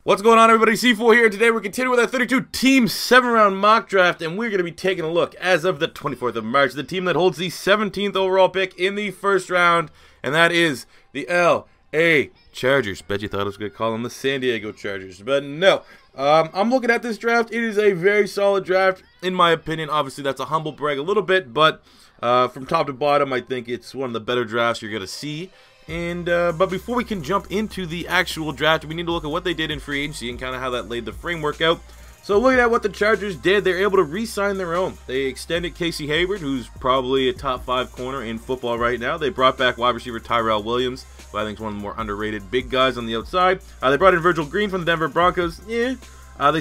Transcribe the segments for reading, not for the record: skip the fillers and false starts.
What's going on, everybody? C4 here. Today we're continuing with our 32-team 7-round mock draft, and we're going to be taking a look, as of the 24th of March, the team that holds the 17th overall pick in the first round, and that is the L.A. Chargers. Bet you thought I was going to call them the San Diego Chargers, but no. I'm looking at this draft. It is a very solid draft, in my opinion. Obviously, that's a humble brag a little bit, but from top to bottom, I think it's one of the better drafts you're going to see. And but before we can jump into the actual draft, we need to look at what they did in free agency and kind of how that laid the framework out. So looking at what the Chargers did, they're able to re-sign their own. They extended Casey Hayward, who's probably a top 5 corner in football right now. They brought back wide receiver Tyrell Williams, who I think is one of the more underrated big guys on the outside. They brought in Virgil Green from the Denver Broncos. They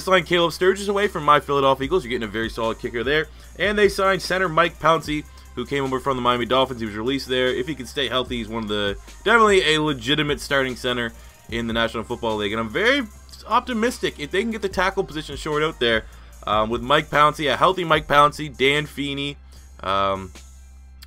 signed Caleb Sturgis away from my Philadelphia Eagles. You're getting a very solid kicker there. And they signed center Mike Pouncey, who came over from the Miami Dolphins. He was released there. If he can stay healthy, he's one of the, definitely a legitimate starting center in the National Football League. And I'm very optimistic if they can get the tackle position short out there with Mike Pouncey, a healthy Mike Pouncey, Dan Feeney,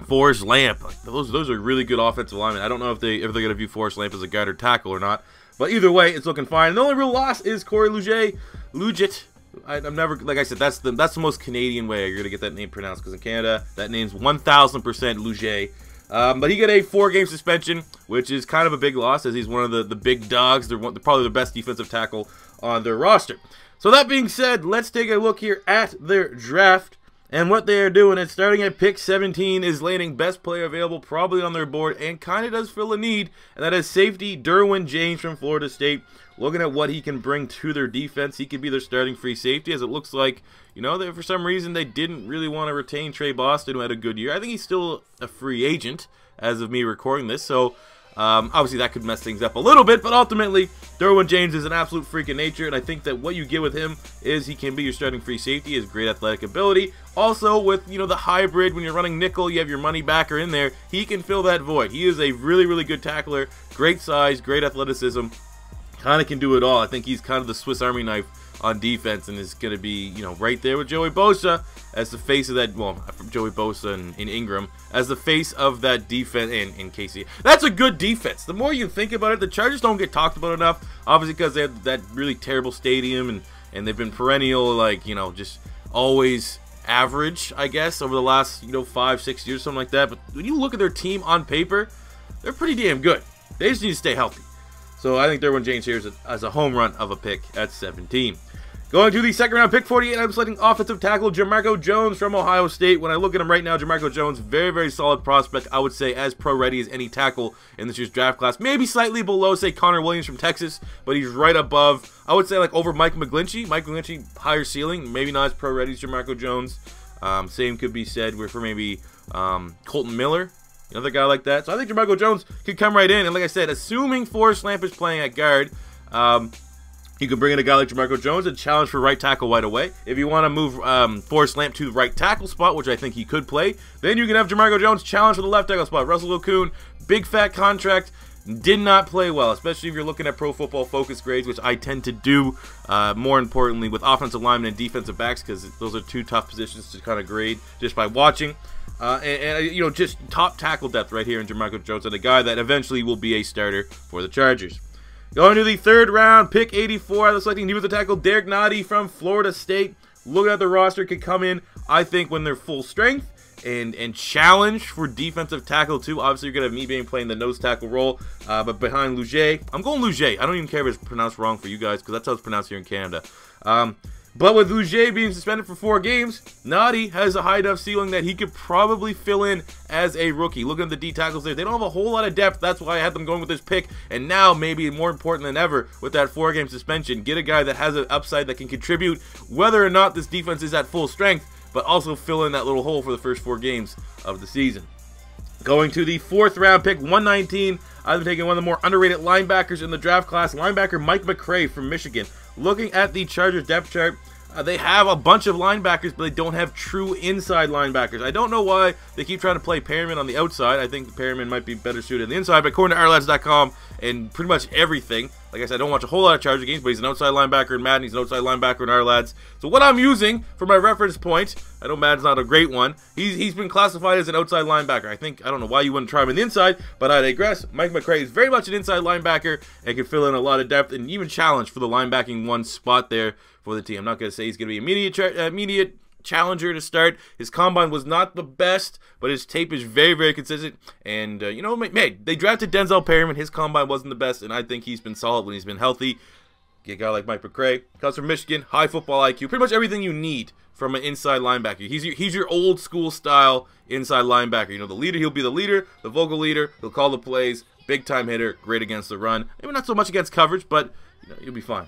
Forrest Lamp. Those are really good offensive linemen. I don't know if they're going to view Forrest Lamp as a guard or tackle or not. But either way, it's looking fine. And the only real loss is Corey Liuget. I'm never, like I said, that's the most Canadian way you're gonna get that name pronounced, because in Canada that name's 1000% Liuget. But he got a 4-game suspension, which is kind of a big loss, as he's one of the big dogs. They're probably the best defensive tackle on their roster. So that being said, let's take a look here at their draft and what they are doing. And starting at pick 17 is landing best player available, probably on their board, and kind of does fill a need, and that is safety Derwin James from Florida State. Looking at what he can bring to their defense, he could be their starting free safety, as it looks like, you know, for some reason they didn't really want to retain Trey Boston, who had a good year. I think he's still a free agent as of me recording this, so obviously that could mess things up a little bit, but ultimately Derwin James is an absolute freak in nature, and I think that what you get with him is he can be your starting free safety. He has great athletic ability. Also, with, you know, the hybrid, when you're running nickel, you have your money backer in there, he can fill that void. He is a really, really good tackler, great size, great athleticism. Kind of can do it all. I think he's kind of the Swiss Army knife on defense, and is going to be, you know, right there with Joey Bosa as the face of that. Well, Joey Bosa and Ingram as the face of that defense in Casey. That's a good defense. The more you think about it, the Chargers don't get talked about enough, obviously because they have that really terrible stadium, and they've been perennial, like, you know, just always average, I guess, over the last, you know, 5-6 years, something like that. But when you look at their team on paper, they're pretty damn good. They just need to stay healthy. So I think Derwin James here is a home run of a pick at 17. Going to the second round, pick 48, I'm selecting offensive tackle Jamarco Jones from Ohio State. When I look at him right now, Jamarco Jones, very, very solid prospect. I would say as pro-ready as any tackle in this year's draft class. Maybe slightly below, say, Connor Williams from Texas, but he's right above, I would say, like over Mike McGlinchey. Mike McGlinchey, higher ceiling, maybe not as pro-ready as Jamarco Jones. Same could be said for maybe Colton Miller. Another guy like that. So I think Jamarco Jones could come right in. And like I said, assuming Forrest Lamp is playing at guard, you can bring in a guy like Jamarco Jones and challenge for right tackle right away. If you want to move Forrest Lamp to the right tackle spot, which I think he could play, then you can have Jamarco Jones challenge for the left tackle spot. Russell Okung, big fat contract, did not play well, especially if you're looking at Pro Football Focus grades, which I tend to do, more importantly with offensive linemen and defensive backs, because those are two tough positions to kind of grade just by watching. And you know, just top tackle depth right here in Jamarco Jones, and a guy that eventually will be a starter for the Chargers. Going to the third round, pick 84, I was selecting defensive tackle Derek Nottie from Florida State. Looking at the roster, could come in, I think, when they're full strength and challenge for defensive tackle too. Obviously, you're going to have me being playing the nose tackle role, but behind Liuget, I'm going Liuget. I don't even care if it's pronounced wrong for you guys, because that's how it's pronounced here in Canada. But with Liuget being suspended for 4 games, Nottie has a high enough ceiling that he could probably fill in as a rookie. Looking at the D tackles there, they don't have a whole lot of depth. That's why I had them going with this pick. And now, maybe more important than ever, with that 4-game suspension, get a guy that has an upside that can contribute, whether or not this defense is at full strength, but also fill in that little hole for the first 4 games of the season. Going to the 4th round, pick 119, I've taken one of the more underrated linebackers in the draft class, linebacker Mike McCray from Michigan. Looking at the Chargers depth chart, they have a bunch of linebackers, but they don't have true inside linebackers. I don't know why they keep trying to play Perriman on the outside. I think Perriman might be better suited on the inside, but according to ourlads.com and pretty much everything, Like I said, I don't watch a whole lot of Charger games, but he's an outside linebacker in Madden. He's an outside linebacker in our lads. So what I'm using for my reference point, I know Madden's not a great one. He's been classified as an outside linebacker. I don't know why you wouldn't try him in the inside, but I digress. Mike McCray is very much an inside linebacker and can fill in a lot of depth and even challenge for the linebacking one spot there for the team. I'm not going to say he's going to be immediate challenger to start. His combine was not the best, but his tape is very, very consistent. And, you know, man, they drafted Denzel Perryman. His combine wasn't the best, and I think he's been solid when he's been healthy. Get a guy like Mike McCray. Comes from Michigan, high football IQ. Pretty much everything you need from an inside linebacker. He's your old school style inside linebacker. You know, the leader, he'll be the leader, the vocal leader. He'll call the plays. Big time hitter, great against the run. Maybe not so much against coverage, but you know, you'll be fine.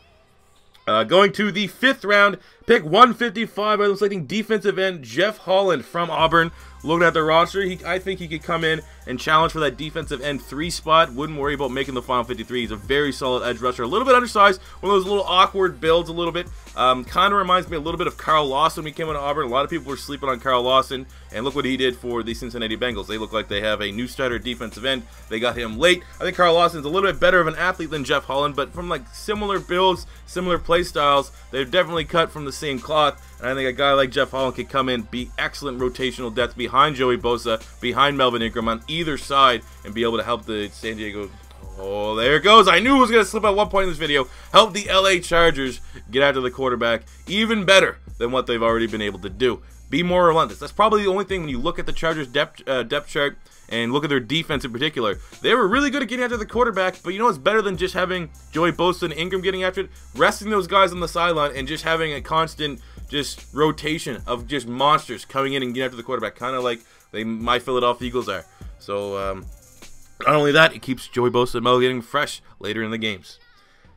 Going to the 5th round, pick 155, I'm selecting defensive end Jeff Holland from Auburn. Looking at the roster, I think he could come in and challenge for that defensive end 3 spot. Wouldn't worry about making the final 53. He's a very solid edge rusher. A little bit undersized, one of those little awkward builds a little bit. Kind of reminds me a little bit of Carl Lawson when he came out of Auburn. A lot of people were sleeping on Carl Lawson, and look what he did for the Cincinnati Bengals. They look like they have a new starter defensive end. They got him late. I think Carl Lawson's a little bit better of an athlete than Jeff Holland, but from like similar builds, similar play styles, they're definitely cut from the same cloth. And I think a guy like Jeff Holland could come in, be excellent rotational depth behind Joey Bosa, behind Melvin Ingram on either side, and be able to help the San Diego. Oh, there it goes. I knew it was going to slip at one point in this video. Help the LA Chargers get after the quarterback even better than what they've already been able to do. Be more relentless. That's probably the only thing when you look at the Chargers depth chart and look at their defense in particular. They were really good at getting after the quarterback, but you know what's better than just having Joey Bosa and Ingram getting after it? Resting those guys on the sideline and just having a constant just rotation of just monsters coming in and getting after the quarterback, kind of like my Philadelphia Eagles are. So, not only that, it keeps Joey Bosa and Mel getting fresh later in the games.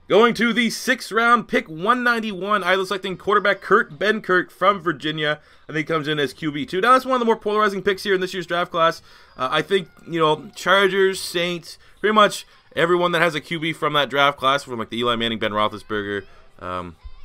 Going to the 6th round, pick 191, I'm selecting quarterback Kurt Benkert from Virginia. I think he comes in as QB2. Now, that's one of the more polarizing picks here in this year's draft class. I think, you know, Chargers, Saints, pretty much everyone that has a QB from that draft class, from like the Eli Manning, Ben Roethlisberger,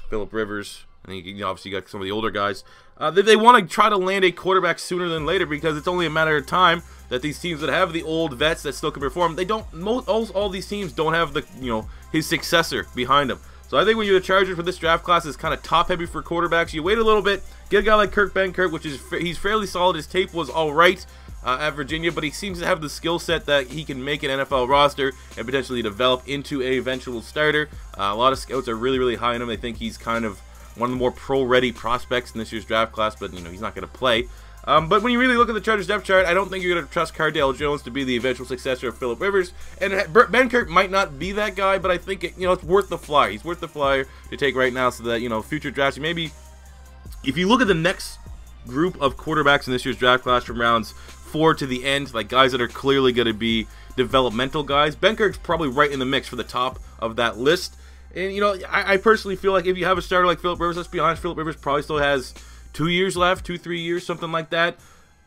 Phillip Rivers, and you obviously got some of the older guys. They want to try to land a quarterback sooner than later because it's only a matter of time that these teams that have the old vets that still can perform, they don't. All these teams don't have the, you know, his successor behind him. So I think when you're the Chargers for this draft class, is kind of top heavy for quarterbacks. You wait a little bit, get a guy like Kurt Benkert, which is he's fairly solid. His tape was all right at Virginia, but he seems to have the skill set that he can make an NFL roster and potentially develop into a eventual starter. A lot of scouts are really, really high on him. They think he's kind of one of the more pro-ready prospects in this year's draft class, but you know he's not going to play. But when you really look at the Chargers depth chart, I don't think you're going to trust Cardale Jones to be the eventual successor of Phillip Rivers. And Benkert might not be that guy, but I think it's worth the flyer. He's worth the flyer to take right now, so that future drafts, maybe if you look at the next group of quarterbacks in this year's draft class from rounds 4 to the end, like guys that are clearly going to be developmental guys, Benkert's probably right in the mix for the top of that list. And I personally feel like if you have a starter like Phillip Rivers, let's be honest, Phillip Rivers probably still has 2 years left, 2-3 years, something like that.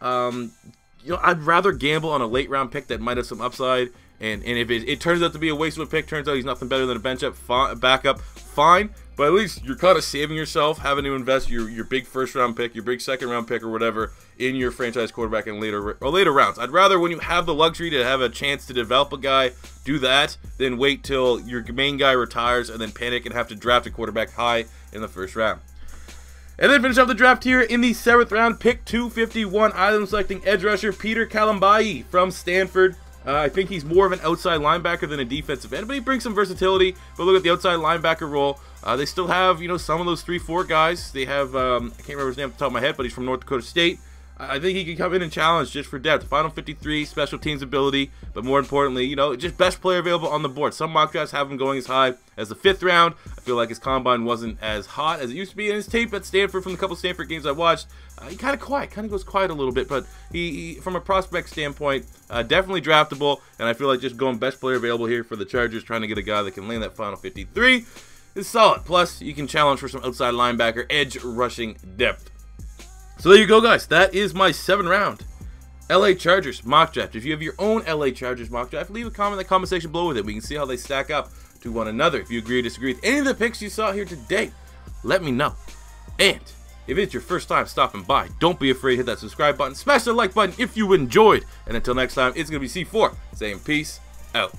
I'd rather gamble on a late round pick that might have some upside, and if it turns out to be a waste of a pick, turns out he's nothing better than a backup, fine. But at least you're kind of saving yourself having to invest your big first round pick, your big second round pick, or whatever in your franchise quarterback in later rounds. I'd rather, when you have the luxury to have a chance to develop a guy, do that than wait till your main guy retires and then panic and have to draft a quarterback high in the first round. And then finish up the draft here in the 7th round, pick 251. I'm selecting edge rusher Peter Kalambayi from Stanford. I think he's more of an outside linebacker than a defensive end, but he brings some versatility. But look at the outside linebacker role. They still have, some of those 3-4 guys. They have, I can't remember his name off the top of my head, but he's from North Dakota State. I think he can come in and challenge just for depth. Final 53, special teams ability, but more importantly, just best player available on the board. Some mock drafts have him going as high as the 5th round. I feel like his combine wasn't as hot as it used to be. And his tape at Stanford, from the couple Stanford games I watched, he kind of goes quiet a little bit. But he from a prospect standpoint, definitely draftable. And I feel like just going best player available here for the Chargers, trying to get a guy that can land that final 53 is solid. Plus, you can challenge for some outside linebacker, edge rushing depth. So there you go, guys. That is my 7-round LA Chargers mock draft. If you have your own LA Chargers mock draft, leave a comment in the comment section below with it. We can see how they stack up to one another. If you agree or disagree with any of the picks you saw here today, let me know. And if it's your first time stopping by, don't be afraid to hit that subscribe button. Smash the like button if you enjoyed. And until next time, it's going to be C4 saying peace out.